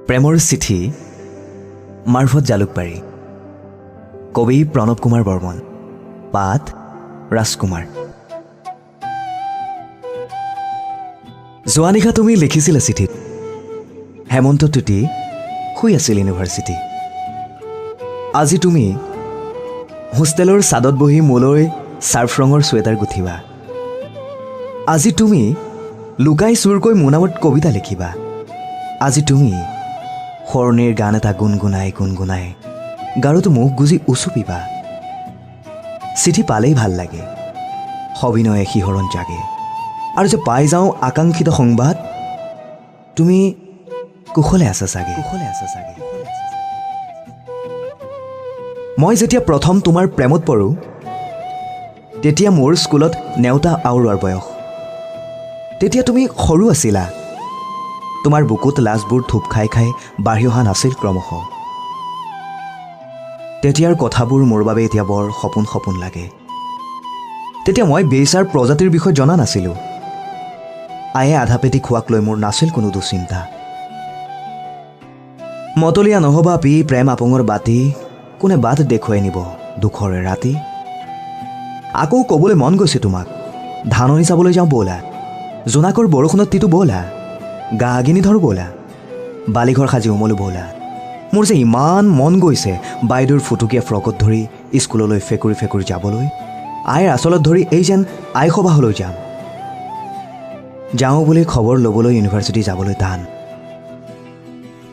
প্ৰেমৰ চিঠি মাৰ্ফত জালুকবাৰী কবি প্ৰণৱ কুমাৰ বৰ্মন পাঠ ৰাজকুমাৰ যোৱা নিশা তুমি লিখিছিলা চিঠিত হেমন্ত তুতি শুই আছিল ইউনিভাৰ্চিটি আজি তুমি হোষ্টেলৰ ছাদত বহি মোলৈ ছাৰ্ফ ৰঙৰ ছুৱেটাৰ গুঠিবা আজি তুমি লুকাই চুৰকৈ মোৰ নামত কবিতা লিখিবা আজি তুমি শৰণীৰ গান এটা গুণগুণাই গুণগুণাই গাৰুটো মুখ গুজি উচুপিবা চিঠি পালেই ভাল লাগে সবিনয়ে শিহৰণ জাগে আৰু যে পাই যাওঁ আকাংক্ষিত সংবাদ তুমি কুশলে আছা চাগে মই যেতিয়া প্ৰথম তোমাৰ প্ৰেমত পৰোঁ তেতিয়া মোৰ স্কুলত নেওতা আউৰোৱাৰ বয়স তেতিয়া তুমি সৰু আছিলা তোমাৰ বুকুত লাজবোৰ থুপ খাই খাই বাঢ়ি অহা নাছিল ক্ৰমশ তেতিয়াৰ কথাবোৰ মোৰ বাবে এতিয়া বৰ সপোন সপোন লাগে তেতিয়া মই বেইচাৰ প্ৰজাতিৰ বিষয়ে জনা নাছিলোঁ আয়ে আধা পেটি খোৱাক লৈ মোৰ নাছিল কোনো দুচিন্তা মতলীয়া নহ'বা পি প্ৰেম আপঙৰ বাতি কোনে বাট দেখুৱাই নিব দুখৰে ৰাতি আকৌ ক'বলৈ মন গৈছে তোমাক ধাননি চাবলৈ যাওঁ ব'লা জোনাকৰ বৰষুণত তিতো ব'লা গা আগিনি ধৰো ব'লা বালিঘৰ সাজি উমলো ব'লা মোৰ যে ইমান মন গৈছে বাইদেউৰ ফুটুকীয়া ফ্ৰকত ধৰি স্কুললৈ ফেকুৰি ফেকুৰি যাবলৈ আইৰ আচলত ধৰি এই যেন আই সবাহলৈ যাওঁ বুলি খবৰ ল'বলৈ ইউনিভাৰ্চিটি যাবলৈ টান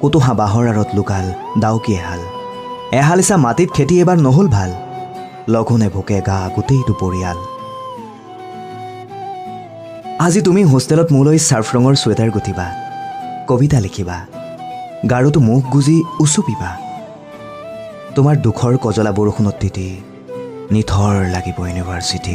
কতোহা বাঁহৰ আঁৰত লুকাল ডাউকি এহাল ইচা মাটিত খেতি এবাৰ নহ'ল ভাল লঘোণে ভোকে গা গোটেইটো পৰিয়াল আজি তুমি হোষ্টেলত মোলৈ ছাৰ্ফ ৰঙৰ ছুৱেটাৰ গুঠিবা কবিতা লিখিবা গাৰুটো মুখ গুজি উচুপিবা তোমাৰ দুখৰ কজলা বৰষুণত তিতি নিথৰ লাগিব ইউনিভাৰ্চিটি